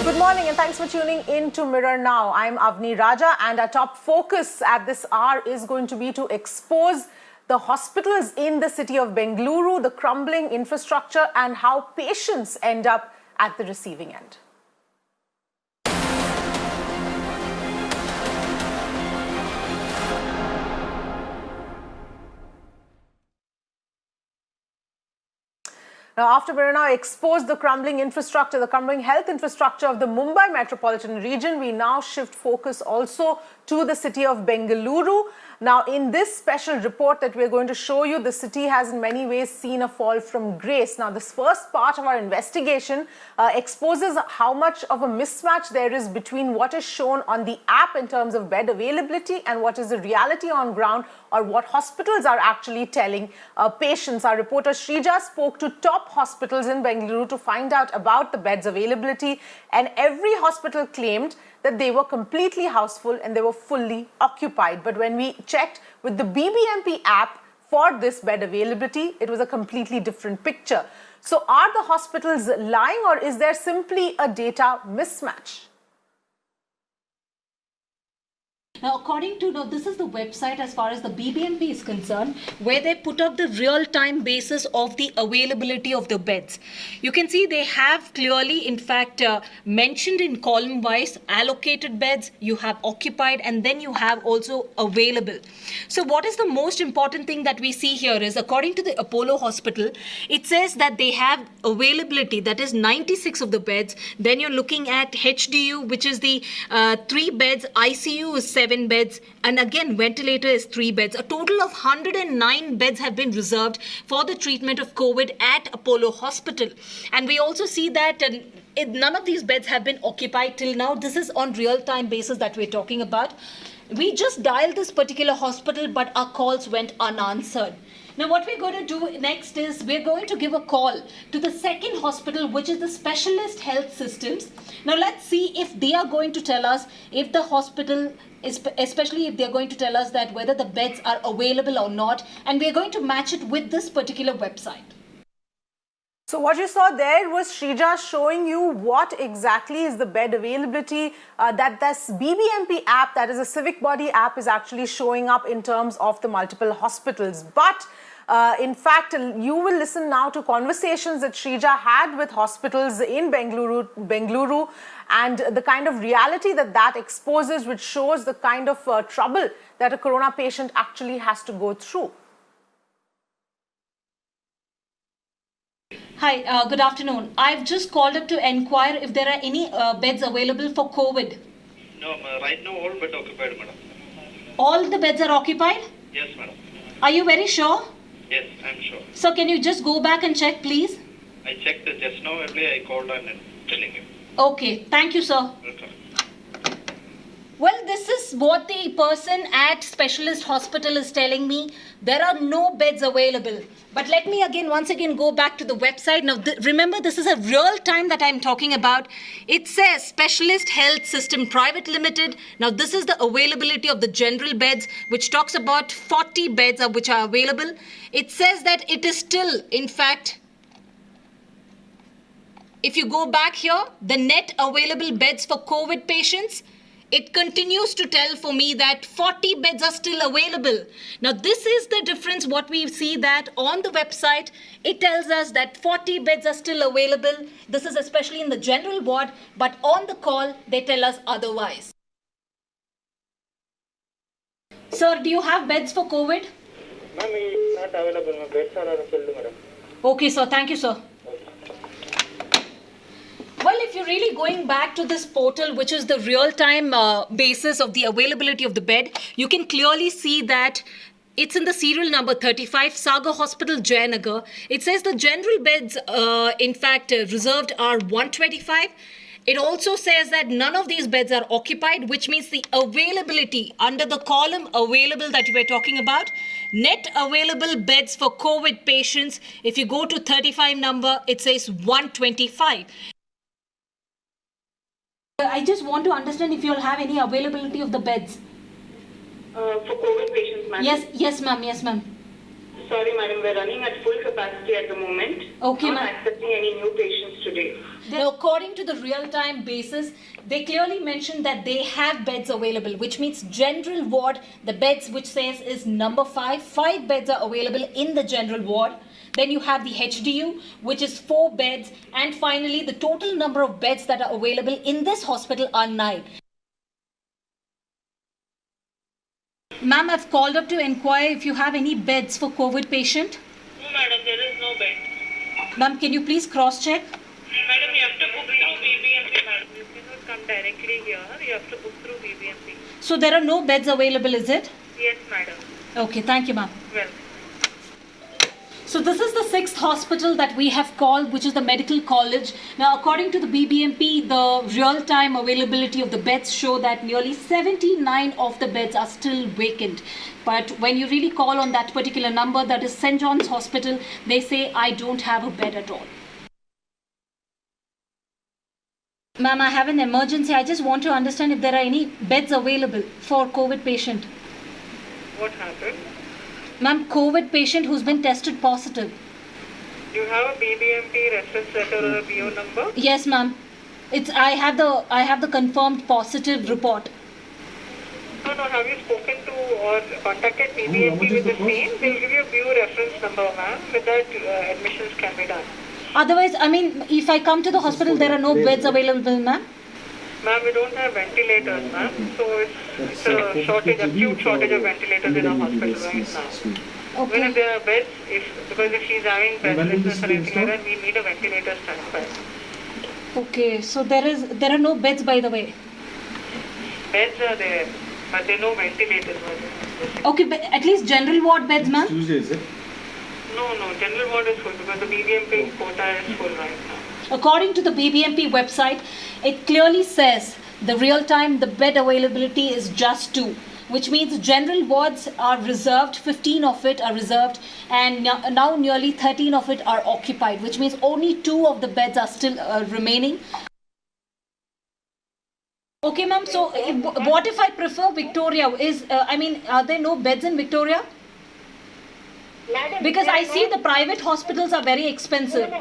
Good morning and thanks for tuning in to Mirror Now. I'm Avni Raja and our top focus at this hour is going to be to expose the hospitals in the city of Bengaluru, the crumbling infrastructure and how patients end up at the receiving end. Now, after we now exposed the crumbling infrastructure, the crumbling health infrastructure of the Mumbai metropolitan region, we now shift focus also to the city of Bengaluru. Now, in this special report that we're going to show you, the city has in many ways seen a fall from grace. Now, this first part of our investigation exposes how much of a mismatch there is between what is shown on the app in terms of bed availability and what is the reality on ground or what hospitals are actually telling patients. Our reporter Sreeja spoke to top hospitals in Bengaluru to find out about the beds availability, and every hospital claimed that they were completely houseful and they were fully occupied. But when we checked with the BBMP app for this bed availability, it was a completely different picture. So are the hospitals lying or is there simply a data mismatch? Now, according to, this is the website as far as the BBMP is concerned, where they put up the real-time basis of the availability of the beds. You can see they have clearly, in fact, mentioned in column-wise allocated beds, you have occupied, and then you have also available. So what is the most important thing that we see here is, according to the Apollo Hospital, it says that they have availability, that is 96 of the beds. Then you're looking at HDU, which is the 3 beds, ICU is 7 beds, and again ventilator is 3 beds. A total of 109 beds have been reserved for the treatment of COVID at Apollo Hospital. And we also see that none of these beds have been occupied till now. This is on real-time basis that we're talking about. We just dialed this particular hospital, but our calls went unanswered. Now, what we're going to do next is we're going to give a call to the second hospital, which is the Specialist Health Systems. Now, let's see if they are going to tell us if the hospital, especially if they're going to tell us that whether the beds are available or not, and we're going to match it with this particular website. So what you saw there was Sreeja showing you what exactly is the bed availability that this BBMP app, that is a civic body app, is actually showing up in terms of the multiple hospitals. But in fact, you will listen now to conversations that Sreeja had with hospitals in Bengaluru and the kind of reality that that exposes, which shows the kind of trouble that a corona patient actually has to go through. Hi, good afternoon. I've just called up to inquire if there are any beds available for COVID. No, right now all beds occupied, madam. All the beds are occupied? Yes, madam. Are you very sure? Yes, I'm sure. So can you just go back and check, please? I checked just now, only I called and telling you. Okay, thank you, sir. Welcome. Well, this is what the person at Specialist Hospital is telling me. There are no beds available. But let me once again go back to the website. Now, remember, this is a real time that I'm talking about. It says Specialist Health System Private Limited. Now, this is the availability of the general beds, which talks about 40 beds which are available. It says that it is still, in fact, if you go back here, the net available beds for COVID patients, it continues to tell for me that 40 beds are still available. Now, this is the difference. What we see that on the website, it tells us that 40 beds are still available. This is especially in the general ward, but on the call, they tell us otherwise. Sir, do you have beds for COVID? Ma'am, it's not available. My beds are filled, madam. Okay, sir. Thank you, sir. Well, if you're really going back to this portal, which is the real-time basis of the availability of the bed, you can clearly see that it's in the serial number 35, Saga Hospital, Jayanagar. It says the general beds, in fact, reserved are 125. It also says that none of these beds are occupied, which means the availability under the column available that you were talking about, net available beds for COVID patients, if you go to 35 number, it says 125. I just want to understand if you'll have any availability of the beds. For COVID patients, ma'am? Yes, ma'am. Sorry, madam, we're running at full capacity at the moment. Okay, Not ma'am. accepting any new patients today. Now, according to the real-time basis, they clearly mentioned that they have beds available, which means general ward, the beds which says is number 5. 5 beds are available in the general ward. Then you have the HDU, which is 4 beds. And finally, the total number of beds that are available in this hospital are 9. Ma'am, I've called up to inquire if you have any beds for COVID patient. No, madam, there is no bed. Ma'am, can you please cross-check? Madam, you have to book through BBMP, madam. You cannot come directly here. You have to book through BBMP. So there are no beds available, is it? Yes, madam. Okay, thank you, ma'am. Well. So this is the 6th hospital that we have called, which is the medical college. Now, according to the BBMP, the real-time availability of the beds show that nearly 79 of the beds are still vacant. But when you really call on that particular number, that is St. John's Hospital, they say, I don't have a bed at all. Ma'am, I have an emergency. I just want to understand if there are any beds available for COVID patient. What happened? Ma'am, COVID patient who's been tested positive. You have a BBMP reference letter or a BO number? Yes, ma'am. I have the confirmed positive report. No, have you spoken to or contacted BBMP with the same? They'll give you a BO reference number, ma'am. With that, admissions can be done. Otherwise, I mean, if I come to the hospital, there are no beds available, ma'am. Ma'am, we don't have ventilators, ma'am. So it's a shortage, acute shortage of ventilators in our hospital right now. Okay. Even if there are beds, because if she's having breathlessness or anything like that, we need a ventilator standby. Okay, so there are no beds, by the way. Beds are there, but there are no ventilators. Okay, but at least general ward beds, ma'am. Tuesday, is it? No, general ward is full because the BBMP quota is full right now. According to the BBMP website, it clearly says the real-time, the bed availability is just 2, which means general wards are reserved, 15 of it are reserved, and now nearly 13 of it are occupied, which means only 2 of the beds are still remaining. Okay, ma'am, so what if I prefer Victoria? Are there no beds in Victoria? Madam, Because I see the private hospitals are very expensive.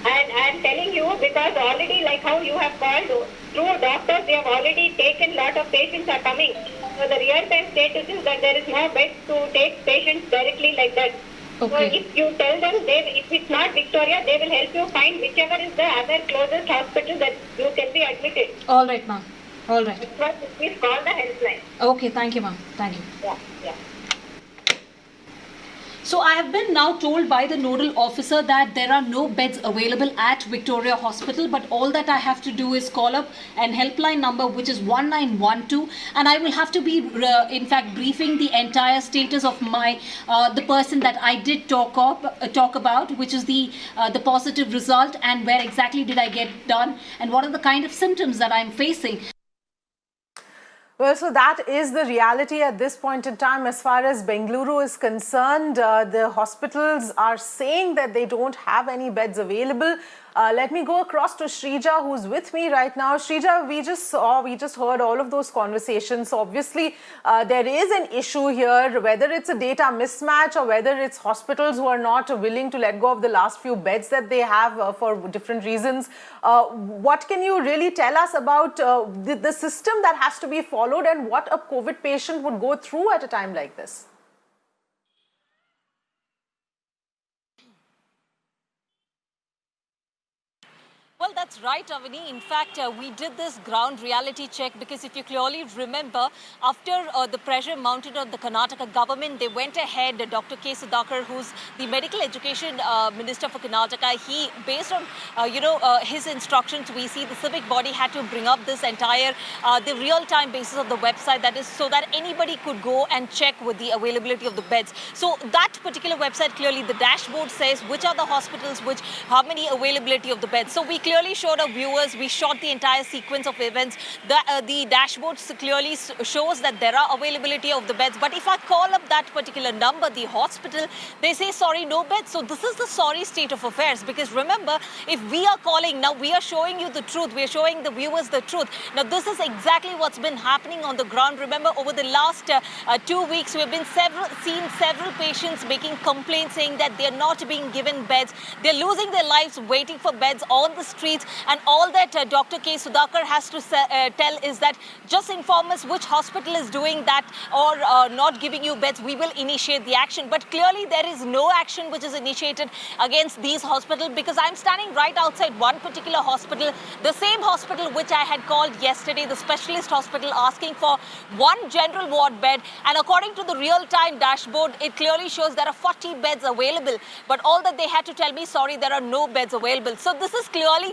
I'm telling you because already like how you have called through doctors, they have already taken lot of patients are coming. So the real-time status is that there is no bed to take patients directly like that. Okay. So if you tell them, if it's not Victoria, they will help you find whichever is the other closest hospital that you can be admitted. All right, ma'am. All right. That's what please call the helpline. Okay, thank you, ma'am. Thank you. Yeah. So I have been now told by the nodal officer that there are no beds available at Victoria Hospital, but all that I have to do is call up an helpline number which is 1912, and I will have to be in fact briefing the entire status of my the person that I did talk about, which is the positive result, and where exactly did I get done, and what are the kind of symptoms that I'm facing. Well, so that is the reality at this point in time as far as Bengaluru is concerned. The hospitals are saying that they don't have any beds available. Let me go across to Sreeja, who's with me right now. Sreeja, we just heard all of those conversations. So obviously, there is an issue here, whether it's a data mismatch or whether it's hospitals who are not willing to let go of the last few beds that they have for different reasons. What can you really tell us about the system that has to be followed and what a COVID patient would go through at a time like this? Well, that's right, Avani. In fact, we did this ground reality check because if you clearly remember, after the pressure mounted on the Karnataka government, they went ahead, Dr. K. Sudhakar, who's the medical education minister for Karnataka, he, based on, his instructions, we see the civic body had to bring up this entire, the real-time basis of the website, that is so that anybody could go and check with the availability of the beds. So that particular website, clearly the dashboard says which are the hospitals, how many availability of the beds. So we clearly clearly showed our viewers, we shot the entire sequence of events. The dashboard clearly shows that there are availability of the beds. But if I call up that particular number, the hospital, they say, sorry, no beds. So this is the sorry state of affairs. Because remember, if we are calling, now we are showing you the truth. We are showing the viewers the truth. Now, this is exactly what's been happening on the ground. Remember, over the last 2 weeks, we have been seen several patients making complaints saying that they're not being given beds. They're losing their lives waiting for beds on the streets. And all that Dr. K. Sudhakar has to tell is that just inform us which hospital is doing that or not giving you beds. We will initiate the action. But clearly, there is no action which is initiated against these hospitals, because I'm standing right outside one particular hospital, the same hospital which I had called yesterday, the specialist hospital, asking for one general ward bed. And according to the real-time dashboard, it clearly shows there are 40 beds available. But all that they had to tell me, sorry, there are no beds available. So this is clearly,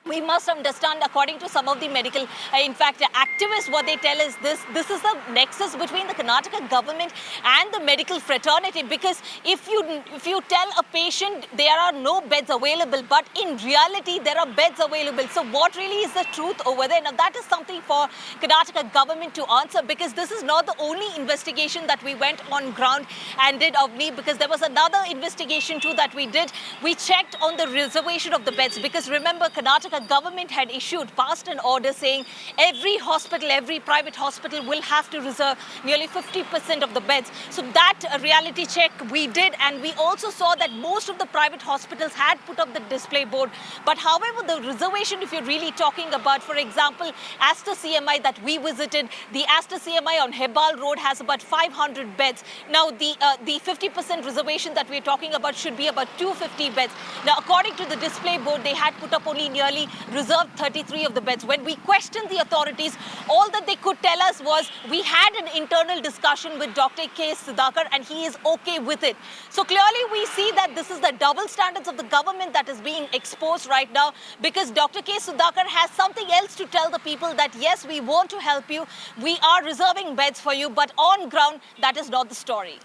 we must understand, according to some of the medical, in fact, activists, what they tell is this is the nexus between the Karnataka government and the medical fraternity. Because if you tell a patient there are no beds available, but in reality there are beds available. So what really is the truth over there? Now that is something for Karnataka government to answer, because this is not the only investigation that we went on ground and did of me, because there was another investigation too that we did. We checked on the reservation of the beds, because remember, Karnataka government had passed an order saying every hospital, every private hospital will have to reserve nearly 50% of the beds. So that reality check we did, and we also saw that most of the private hospitals had put up the display board. But however, the reservation, if you're really talking about, for example, Aster CMI that we visited, the Aster CMI on Hebbal Road has about 500 beds. Now the 50% reservation that we're talking about should be about 250 beds. Now according to the display board, they had put up only nearly reserved 33 of the beds. When we questioned the authorities, all that they could tell us was we had an internal discussion with Dr. K. Sudhakar and he is okay with it. So clearly we see that this is the double standards of the government that is being exposed right now, because Dr. K. Sudhakar has something else to tell the people, that yes, we want to help you, we are reserving beds for you, but on ground, that is not the story.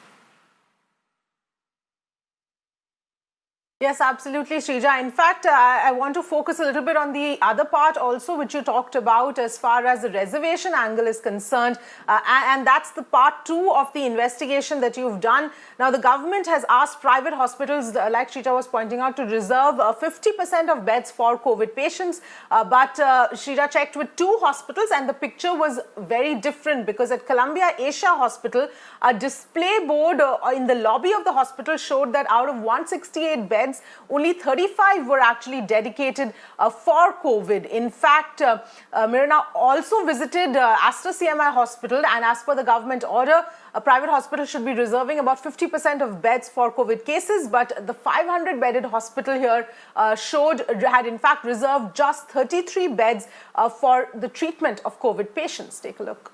Yes, absolutely, Sreeja. In fact, I want to focus a little bit on the other part also, which you talked about as far as the reservation angle is concerned. And that's the part 2 of the investigation that you've done. Now, the government has asked private hospitals, like Sreeja was pointing out, to reserve 50% of beds for COVID patients. But Sreeja checked with 2 hospitals and the picture was very different, because at Columbia Asia Hospital, a display board in the lobby of the hospital showed that out of 168 beds, only 35 were actually dedicated for COVID. In fact, Mirna also visited Aster CMI Hospital, and as per the government order, a private hospital should be reserving about 50% of beds for COVID cases, but the 500-bedded hospital here had in fact reserved just 33 beds for the treatment of COVID patients. Take a look.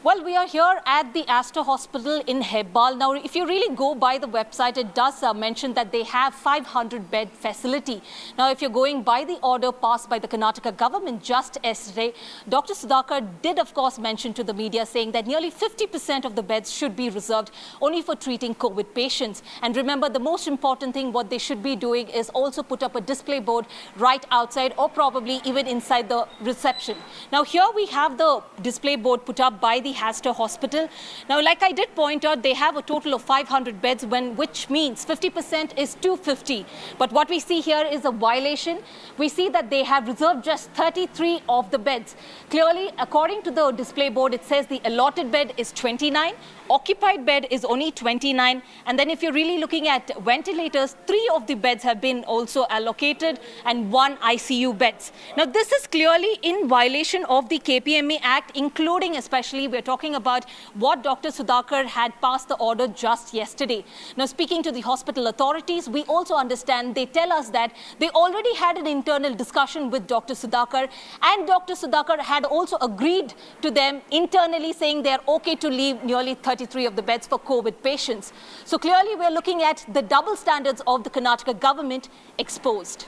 Well, we are here at the Aster Hospital in Hebbal. Now, if you really go by the website, it does mention that they have 500-bed facility. Now, if you're going by the order passed by the Karnataka government just yesterday, Dr. Sudhakar did, of course, mention to the media saying that nearly 50% of the beds should be reserved only for treating COVID patients. And remember, the most important thing, what they should be doing is also put up a display board right outside or probably even inside the reception. Now, here we have the display board put up by the Aster Hospital. Now, like I did point out, they have a total of 500 beds, which means 50% is 250. But what we see here is a violation. We see that they have reserved just 33 of the beds. Clearly, according to the display board, it says the allotted bed is 29. Occupied bed is only 29. And then if you're really looking at ventilators, 3 of the beds have been also allocated and 1 ICU beds. Now, this is clearly in violation of the KPME Act, including especially we're talking about what Dr. Sudhakar had passed the order just yesterday. Now, speaking to the hospital authorities, we also understand, they tell us that they already had an internal discussion with Dr. Sudhakar, and Dr. Sudhakar had also agreed to them internally saying they're okay to leave nearly 33 of the beds for COVID patients. So clearly we're looking at the double standards of the Karnataka government exposed.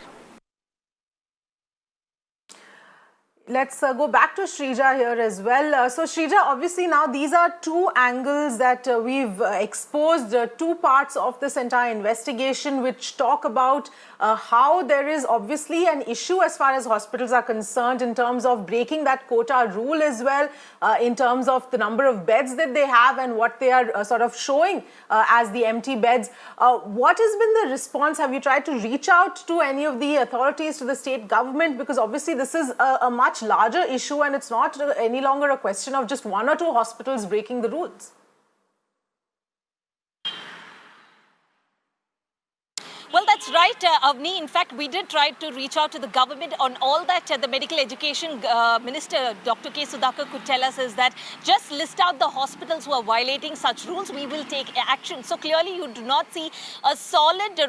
Let's go back to Sreeja here as well. So Sreeja, obviously now these are two angles that we've exposed, two parts of this entire investigation which talk about how there is obviously an issue as far as hospitals are concerned in terms of breaking that quota rule as well, in terms of the number of beds that they have and what they are sort of showing as the empty beds. What has been the response? Have you tried to reach out to any of the authorities, to the state government? Because obviously this is a much larger issue and it's not any longer a question of just one or two hospitals breaking the rules. Well, that's right, Avni. In fact, we did try to reach out to the government on all that the Medical Education Minister, Dr. K. Sudhakar, could tell us is that just list out the hospitals who are violating such rules, we will take action. So clearly, you do not see a solid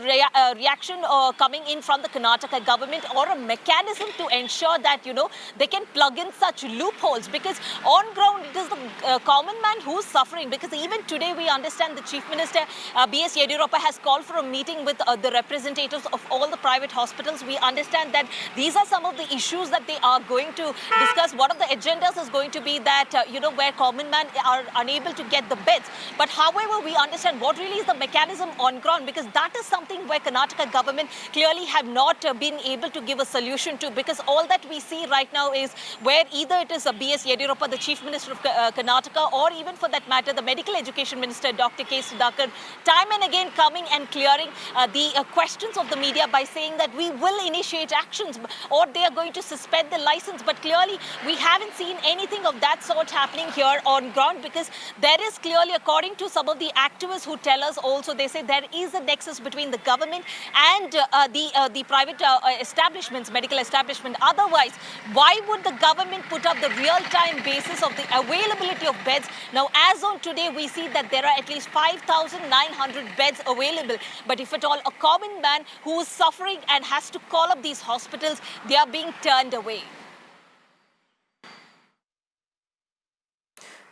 reaction coming in from the Karnataka government or a mechanism to ensure that, they can plug in such loopholes, because on ground, it is the common man who's suffering. Because even today, we understand the Chief Minister, B.S. Yediyurappa, has called for a meeting with the representatives of all the private hospitals. We understand that these are some of the issues that they are going to discuss. One of the agendas is going to be that, where common man are unable to get the beds. But however, we understand what really is the mechanism on ground, because that is something where Karnataka government clearly have not been able to give a solution to, because all that we see right now is where either it is a B.S. Yediyurappa, the Chief Minister of Karnataka, or even for that matter, the Medical Education Minister, Dr. K. Sudhakar, time and again coming and clearing the questions of the media by saying that we will initiate actions or they are going to suspend the license. But clearly, we haven't seen anything of that sort happening here on ground, because there is clearly, according to some of the activists who tell us also, they say there is a nexus between the government and the private establishments, medical establishment. Otherwise, why would the government put up the real-time basis of the availability of beds? Now, as on today, we see that there are at least 5,900 beds available. But if at all a common man who is suffering and has to call up these hospitals, they are being turned away.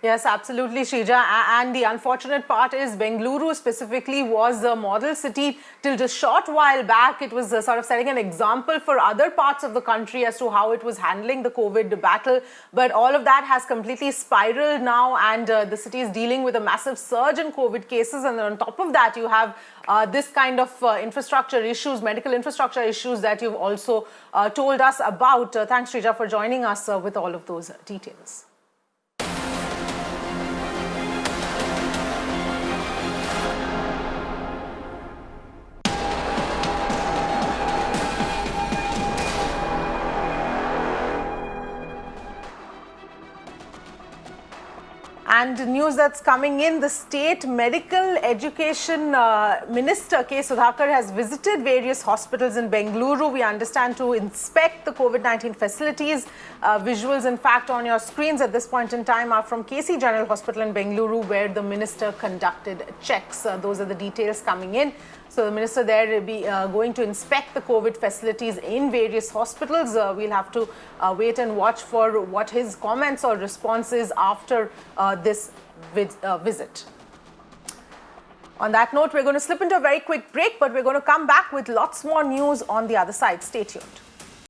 Yes, absolutely, Sreeja. And the unfortunate part is Bengaluru specifically was a model city till just short while back. It was sort of setting an example for other parts of the country as to how it was handling the COVID battle. But all of that has completely spiraled now, and the city is dealing with a massive surge in COVID cases. And on top of that, you have this kind of infrastructure issues, medical infrastructure issues that you've also told us about. Thanks, Sreeja, for joining us with all of those details. And news that's coming in, the State Medical Education Minister K. Sudhakar has visited various hospitals in Bengaluru, we understand, to inspect the COVID-19 facilities. Visuals, in fact, on your screens at this point in time are from KC General Hospital in Bengaluru, where the minister conducted checks. Those are the details coming in. So the minister there will be going to inspect the COVID facilities in various hospitals. We'll have to wait and watch for what his comments or response is after this visit. On that note, we're going to slip into a very quick break, but we're going to come back with lots more news on the other side. Stay tuned.